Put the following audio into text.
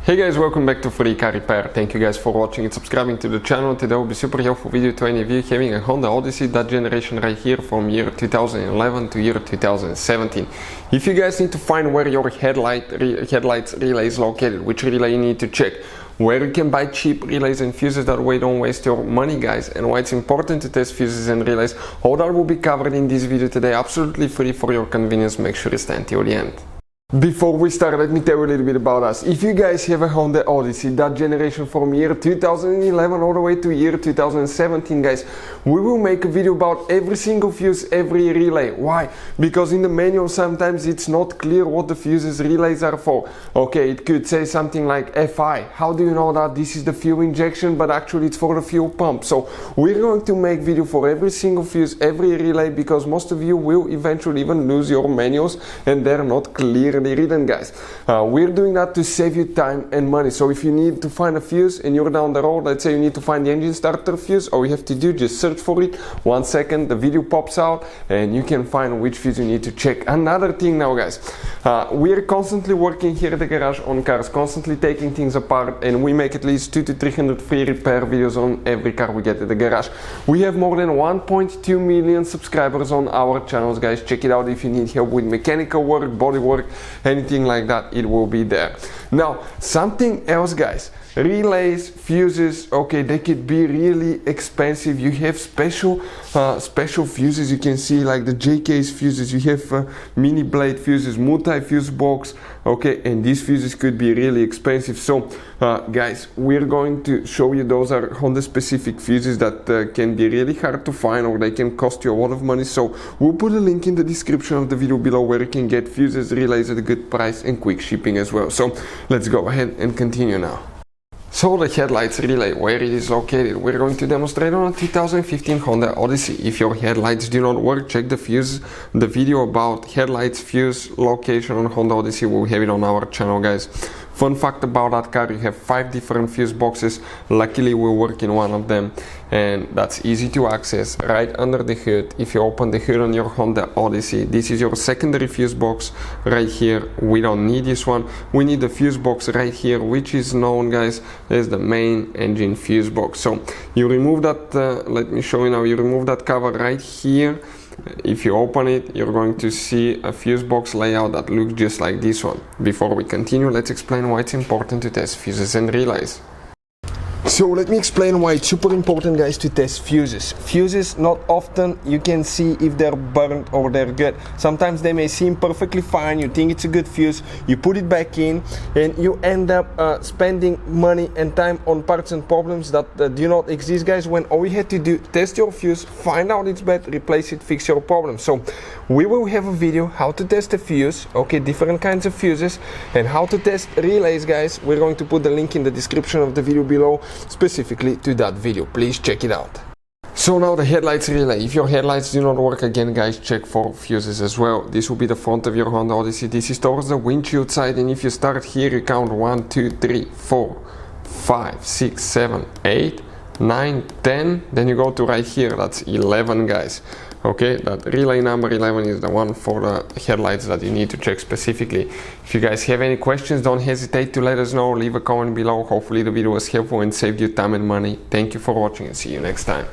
Hey guys, welcome back to Free Car Repair. Thank you guys for watching and subscribing to the channel. Today will be super helpful video to any of you having a Honda Odyssey, that generation right here from year 2011 to year 2017. If you guys need to find where your headlights relay is located, which relay you need to check, where you can buy cheap relays and fuses, that way don't waste your money guys, and why it's important to test fuses and relays, all that will be covered in this video today, absolutely free for your convenience. Make sure you stay until the end. Before we start, let me tell you a little bit about us. If you guys have a Honda Odyssey, that generation from year 2011 all the way to year 2017, guys, we will make a video about every single fuse, every relay. Why? Because in the manual sometimes it's not clear what the fuses relays are for. Okay, it could say something like FI. How do you know that this is the fuel injection, but actually it's for the fuel pump? So we're going to make video for every single fuse, every relay, because most of you will eventually even lose your manuals and they're not clearly written, guys. We're doing that to save you time and money. So if you need to find a fuse and you're down the road, let's say you need to find the engine starter fuse, all you have to do, just search for it. 1 second, the video pops out and you can find which fuse you need to check. Another thing now, guys, we're constantly working here at the garage on cars, constantly taking things apart, and we make at least 200 to 300 free repair videos on every car we get at the garage. We have more than 1.2 million subscribers on our channels, guys. Check it out if you need help with mechanical work, body work, anything like that, it will be there. Now, something else, guys. Relays, fuses, okay, they could be really expensive. You have special fuses, you can see like the JK's fuses, you have mini blade fuses, multi-fuse box, okay, and these fuses could be really expensive. So guys, we're going to show you those are Honda specific fuses that can be really hard to find, or they can cost you a lot of money. So we'll put a link in the description of the video below where you can get fuses, relays at a good price and quick shipping as well. So let's go ahead and continue now. So the headlights relay, where it is located, we're going to demonstrate on a 2015 Honda Odyssey. If your headlights do not work, check the video about headlights fuse location on Honda Odyssey. We'll have it on our channel, guys. Fun fact about that car, you have 5 different fuse boxes. Luckily we work in one of them, and that's easy to access right under the hood. If you open the hood on your Honda Odyssey, this is your secondary fuse box right here. We don't need this one, we need the fuse box right here, which is known, guys, as the main engine fuse box. So you remove that, let me show you now, you remove that cover right here. If you open it, you're going to see a fuse box layout that looks just like this one. Before we continue, let's explain why it's important to test fuses and relays. So let me explain why it's super important, guys, to test fuses. Fuses, not often you can see if they're burnt or they're good. Sometimes they may seem perfectly fine, you think it's a good fuse, you put it back in and you end up spending money and time on parts and problems that do not exist, guys, when all you had to do, test your fuse, find out it's bad, replace it, fix your problem. So we will have a video how to test a fuse, okay, different kinds of fuses, and how to test relays, guys. We're going to put the link in the description of the video below specifically to that video. Please check it out. So now the headlights relay. If your headlights do not work, again, guys, check for fuses as well. This will be the front of your Honda Odyssey. This is towards the windshield side, and if you start here, you count 1, 2, 3, 4, 5, 6, 7, 8, 9, 10, then you go to right here, that's 11, guys. Okay, that relay number 11 is the one for the headlights that you need to check specifically. If you guys have any questions, don't hesitate to let us know. Leave a comment below. Hopefully the video was helpful and saved you time and money. Thank you for watching and see you next time.